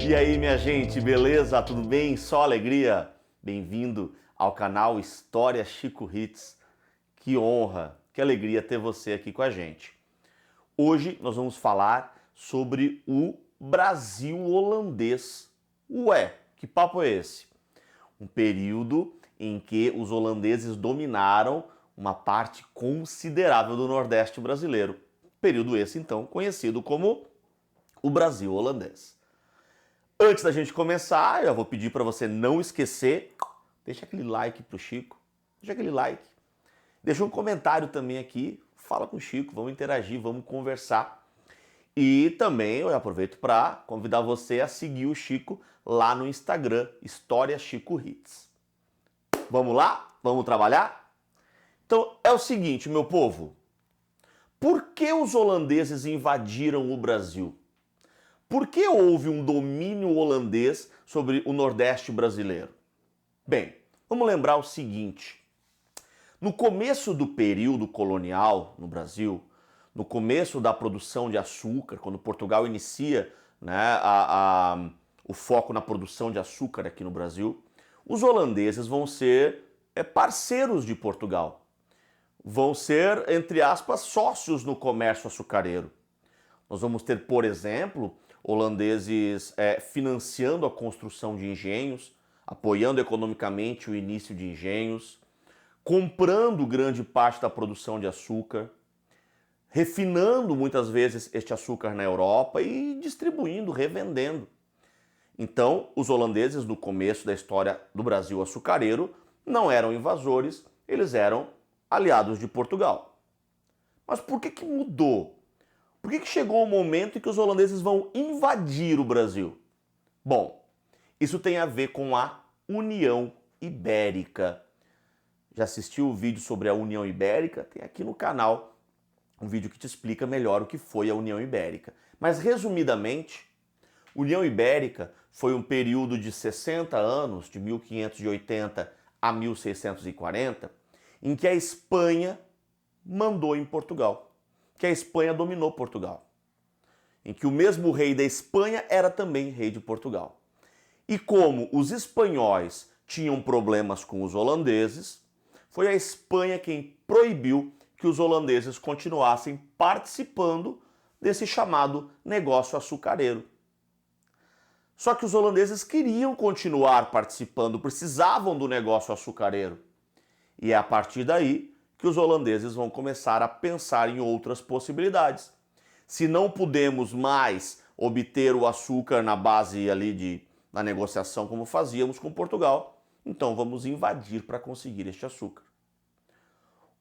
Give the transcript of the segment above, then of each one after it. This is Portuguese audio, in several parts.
E aí, minha gente, beleza? Tudo bem? Só alegria? Bem-vindo ao canal História Chico Hits. Que honra, que alegria ter você aqui com a gente. Hoje nós vamos falar sobre o Brasil holandês. Ué, que papo é esse? Um período em que os holandeses dominaram uma parte considerável do Nordeste brasileiro. Período esse, então, conhecido como o Brasil holandês. Antes da gente começar, eu vou pedir para você não esquecer, deixa aquele like pro Chico, deixa aquele like, deixa um comentário também aqui, fala com o Chico, vamos interagir, vamos conversar. E também eu aproveito para convidar você a seguir o Chico lá no Instagram, História Chico Hits. Vamos lá? Vamos trabalhar? Então é o seguinte, meu povo, por que os holandeses invadiram o Brasil? Por que houve um domínio holandês sobre o Nordeste brasileiro? Bem, vamos lembrar o seguinte. No começo do período colonial no Brasil, no começo da produção de açúcar, quando Portugal inicia, né, o foco na produção de açúcar aqui no Brasil, os holandeses vão ser parceiros de Portugal. Vão ser, entre aspas, sócios no comércio açucareiro. Nós vamos ter, por exemplo, holandeses financiando a construção de engenhos, apoiando economicamente o início de engenhos, comprando grande parte da produção de açúcar, refinando muitas vezes este açúcar na Europa e distribuindo, revendendo. Então, os holandeses, no começo da história do Brasil açucareiro, não eram invasores, eles eram aliados de Portugal. Mas por que mudou? Por que chegou o momento em que os holandeses vão invadir o Brasil? Bom, isso tem a ver com a União Ibérica. Já assistiu o vídeo sobre a União Ibérica? Tem aqui no canal um vídeo que te explica melhor o que foi a União Ibérica. Mas, resumidamente, União Ibérica foi um período de 60 anos, de 1580 a 1640, em que a Espanha mandou em Portugal. Que a Espanha dominou Portugal, em que o mesmo rei da Espanha era também rei de Portugal. E como os espanhóis tinham problemas com os holandeses, foi a Espanha quem proibiu que os holandeses continuassem participando desse chamado negócio açucareiro. Só que os holandeses queriam continuar participando, precisavam do negócio açucareiro. E é a partir daí que os holandeses vão começar a pensar em outras possibilidades. Se não podemos mais obter o açúcar na base ali da negociação como fazíamos com Portugal, então vamos invadir para conseguir este açúcar.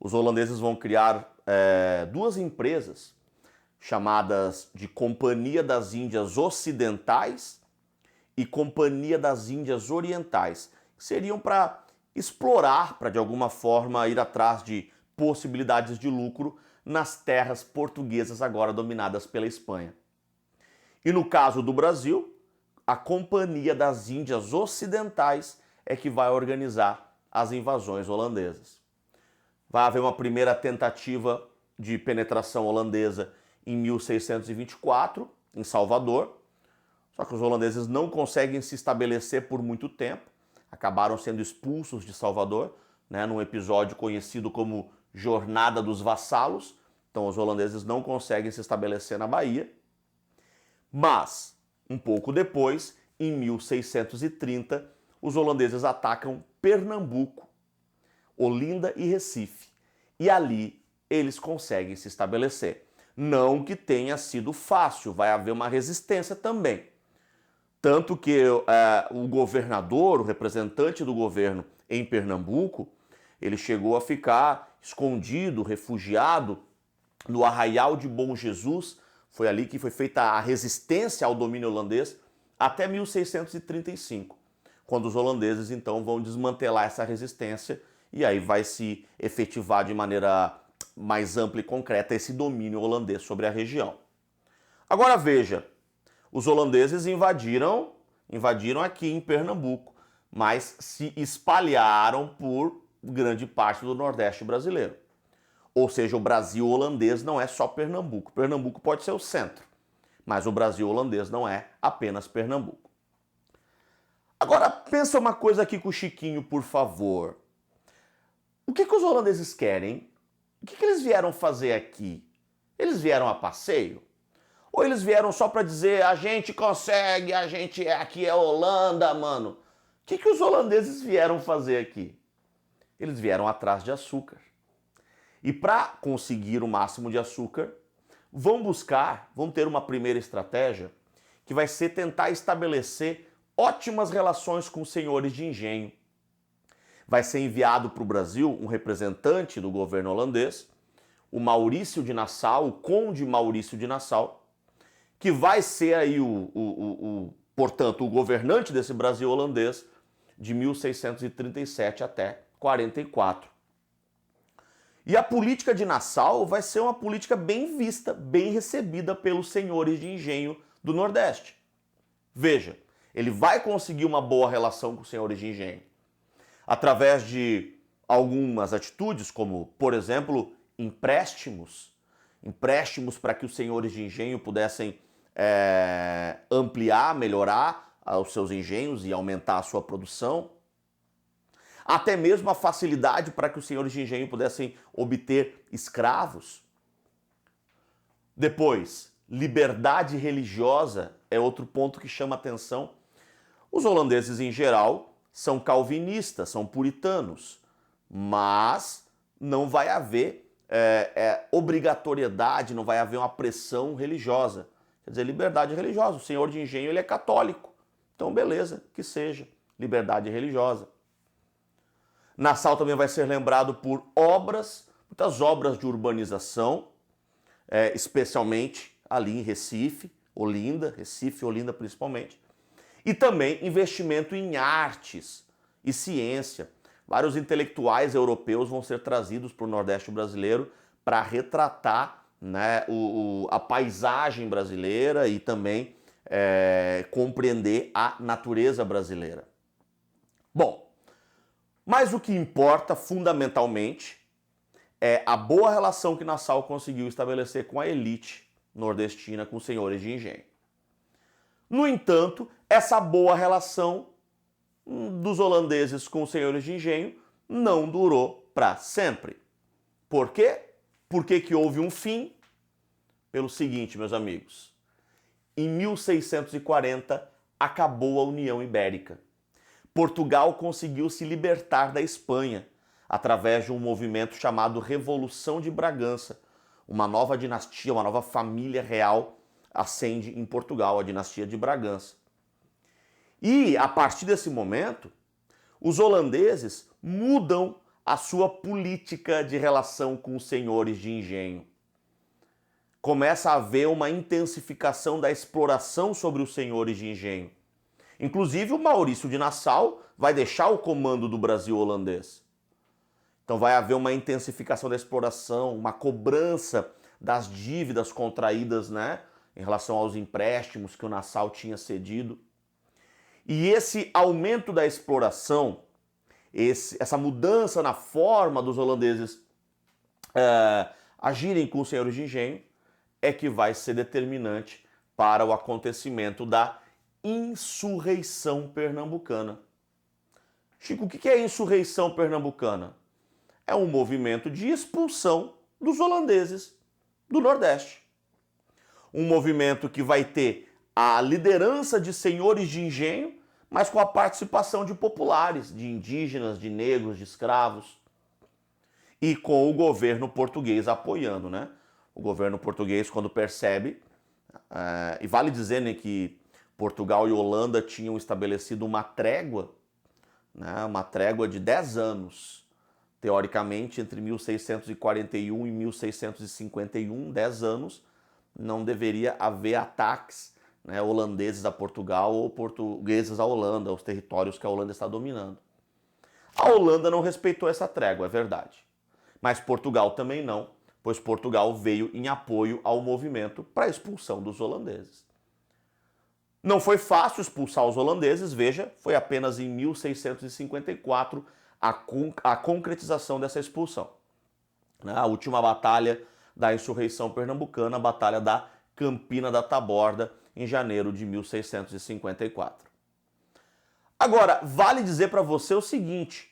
Os holandeses vão criar duas empresas chamadas de Companhia das Índias Ocidentais e Companhia das Índias Orientais, que seriam para explorar, para de alguma forma ir atrás de possibilidades de lucro nas terras portuguesas agora dominadas pela Espanha. E no caso do Brasil, a Companhia das Índias Ocidentais é que vai organizar as invasões holandesas. Vai haver uma primeira tentativa de penetração holandesa em 1624, em Salvador, só que os holandeses não conseguem se estabelecer por muito tempo, acabaram sendo expulsos de Salvador, né, num episódio conhecido como Jornada dos Vassalos. Então os holandeses não conseguem se estabelecer na Bahia. Mas, um pouco depois, em 1630, os holandeses atacam Pernambuco, Olinda e Recife. E ali eles conseguem se estabelecer. Não que tenha sido fácil, vai haver uma resistência também. Tanto que o governador, o representante do governo em Pernambuco, ele chegou a ficar escondido, refugiado no Arraial de Bom Jesus. Foi ali que foi feita a resistência ao domínio holandês até 1635, quando os holandeses então vão desmantelar essa resistência e aí vai se efetivar de maneira mais ampla e concreta esse domínio holandês sobre a região. Agora veja, os holandeses invadiram aqui em Pernambuco, mas se espalharam por grande parte do Nordeste brasileiro. Ou seja, o Brasil holandês não é só Pernambuco. Pernambuco pode ser o centro, mas o Brasil holandês não é apenas Pernambuco. Agora, pensa uma coisa aqui com o Chiquinho, por favor. O que os holandeses querem? O que eles vieram fazer aqui? Eles vieram a passeio? Ou eles vieram só para dizer, a gente consegue, a gente aqui é Holanda, mano? O que os holandeses vieram fazer aqui? Eles vieram atrás de açúcar. E para conseguir o máximo de açúcar, vão ter uma primeira estratégia que vai ser tentar estabelecer ótimas relações com os senhores de engenho. Vai ser enviado para o Brasil um representante do governo holandês, o Maurício de Nassau, o Conde Maurício de Nassau, que vai ser aí portanto, o governante desse Brasil holandês de 1637 até 44. E a política de Nassau vai ser uma política bem vista, bem recebida pelos senhores de engenho do Nordeste. Veja, ele vai conseguir uma boa relação com os senhores de engenho através de algumas atitudes, como, por exemplo, empréstimos para que os senhores de engenho pudessem ampliar, melhorar os seus engenhos e aumentar a sua produção. Até mesmo a facilidade para que os senhores de engenho pudessem obter escravos. Depois, liberdade religiosa é outro ponto que chama atenção. Os holandeses, em geral, são calvinistas, são puritanos, mas não vai haver obrigatoriedade, não vai haver uma pressão religiosa. Quer dizer, liberdade religiosa. O senhor de engenho ele é católico. Então, beleza, que seja. Liberdade religiosa. Nassau também vai ser lembrado por muitas obras de urbanização, especialmente ali em Recife, Olinda principalmente. E também investimento em artes e ciência. Vários intelectuais europeus vão ser trazidos para o Nordeste brasileiro para retratar, né, a paisagem brasileira e também compreender a natureza brasileira. Bom, mas o que importa fundamentalmente é a boa relação que Nassau conseguiu estabelecer com a elite nordestina, com os senhores de engenho. No entanto, essa boa relação dos holandeses com os senhores de engenho não durou para sempre. Por quê? Por que houve um fim? Pelo seguinte, meus amigos. Em 1640, acabou a União Ibérica. Portugal conseguiu se libertar da Espanha através de um movimento chamado Revolução de Bragança. Uma nova dinastia, uma nova família real ascende em Portugal, a dinastia de Bragança. E, a partir desse momento, os holandeses mudam a sua política de relação com os senhores de engenho. Começa a haver uma intensificação da exploração sobre os senhores de engenho. Inclusive, o Maurício de Nassau vai deixar o comando do Brasil holandês. Então vai haver uma intensificação da exploração, uma cobrança das dívidas contraídas, né, em relação aos empréstimos que o Nassau tinha cedido. E esse aumento da exploração, essa mudança na forma dos holandeses agirem com os senhores de engenho, é que vai ser determinante para o acontecimento da insurreição pernambucana. Chico, o que é a insurreição pernambucana? É um movimento de expulsão dos holandeses do Nordeste. Um movimento que vai ter a liderança de senhores de engenho, mas com a participação de populares, de indígenas, de negros, de escravos. E com o governo português apoiando, né? O governo português, quando percebe, e vale dizer, né, que Portugal e Holanda tinham estabelecido uma trégua, né, uma trégua de 10 anos, teoricamente entre 1641 e 1651, 10 anos, não deveria haver ataques, né, holandeses a Portugal ou portugueses à Holanda, aos territórios que a Holanda está dominando. A Holanda não respeitou essa trégua, é verdade, mas Portugal também não, pois Portugal veio em apoio ao movimento para a expulsão dos holandeses. Não foi fácil expulsar os holandeses, veja, foi apenas em 1654 a concretização dessa expulsão. A última batalha da insurreição pernambucana, a Batalha da Campina da Taborda, em janeiro de 1654. Agora, vale dizer para você o seguinte,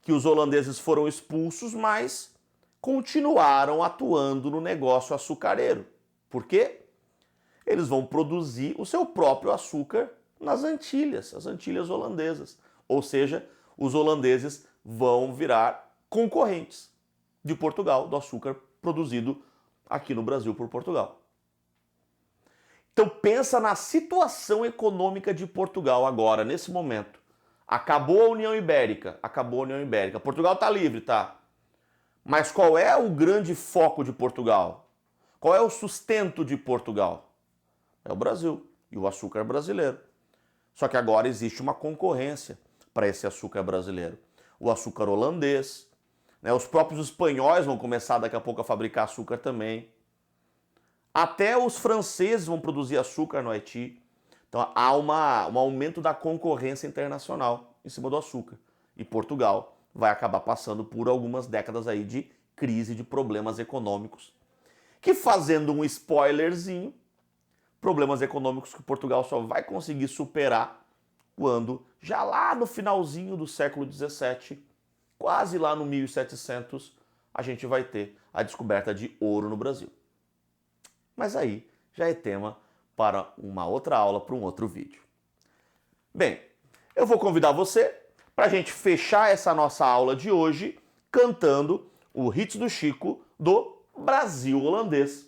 que os holandeses foram expulsos, mas continuaram atuando no negócio açucareiro. Por quê? Eles vão produzir o seu próprio açúcar nas Antilhas, as Antilhas holandesas. Ou seja, os holandeses vão virar concorrentes de Portugal, do açúcar produzido aqui no Brasil por Portugal. Então pensa na situação econômica de Portugal agora, nesse momento. Acabou a União Ibérica, Portugal está livre, tá? Mas qual é o grande foco de Portugal? Qual é o sustento de Portugal? É o Brasil e o açúcar brasileiro. Só que agora existe uma concorrência para esse açúcar brasileiro. O açúcar holandês, né? Os próprios espanhóis vão começar daqui a pouco a fabricar açúcar também. Até os franceses vão produzir açúcar no Haiti. Então há um aumento da concorrência internacional em cima do açúcar. E Portugal vai acabar passando por algumas décadas aí de crise, de problemas econômicos. Que, fazendo um spoilerzinho, problemas econômicos que Portugal só vai conseguir superar quando, já lá no finalzinho do século XVII, quase lá no 1700, a gente vai ter a descoberta de ouro no Brasil. Mas aí já é tema para uma outra aula, para um outro vídeo. Bem, eu vou convidar você para a gente fechar essa nossa aula de hoje cantando o Hits do Chico do Brasil holandês.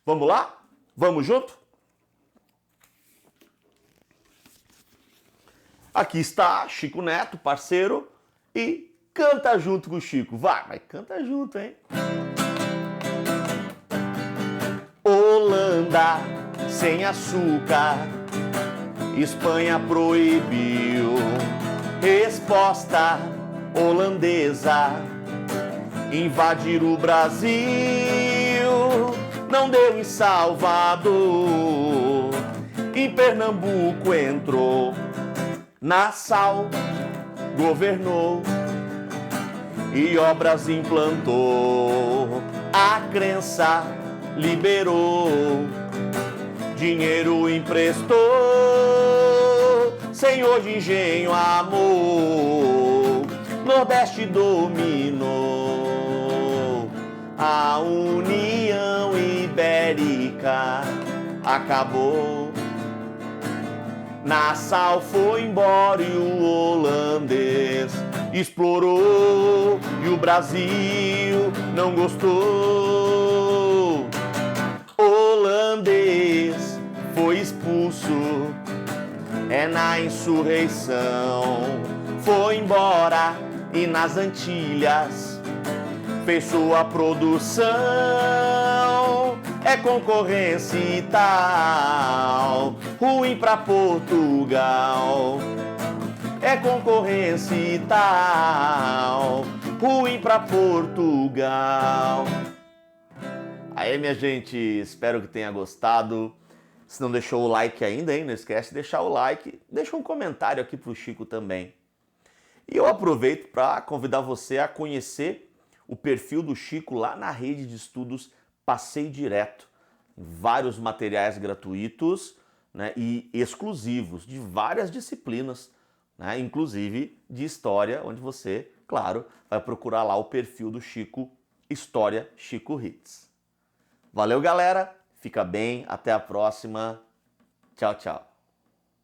Vamos lá? Vamos junto? Aqui está Chico Neto, parceiro, e canta junto com o Chico. Vai, mas canta junto, hein? Holanda sem açúcar, Espanha proibiu. Resposta holandesa, invadir o Brasil. Não deu em Salvador, em Pernambuco entrou. Nassau governou e obras implantou. A crença liberou, dinheiro emprestou, senhor de engenho amor, Nordeste dominou. A União Ibérica acabou, Nassau foi embora e o holandês explorou, e o Brasil não gostou. Holandês foi expulso, é na insurreição, foi embora e nas Antilhas fez sua produção. É concorrência e tal, ruim pra Portugal. É concorrência e tal, ruim pra Portugal. Aí, minha gente, espero que tenha gostado. Se não deixou o like ainda, hein? Não esquece de deixar o like. Deixa um comentário aqui pro Chico também. E eu aproveito para convidar você a conhecer o perfil do Chico lá na rede de estudos Passeio Direto. Vários materiais gratuitos, né, e exclusivos de várias disciplinas, né, inclusive de história, onde você, claro, vai procurar lá o perfil do Chico, História Chico Hits. Valeu, galera. Fica bem. Até a próxima. Tchau, tchau.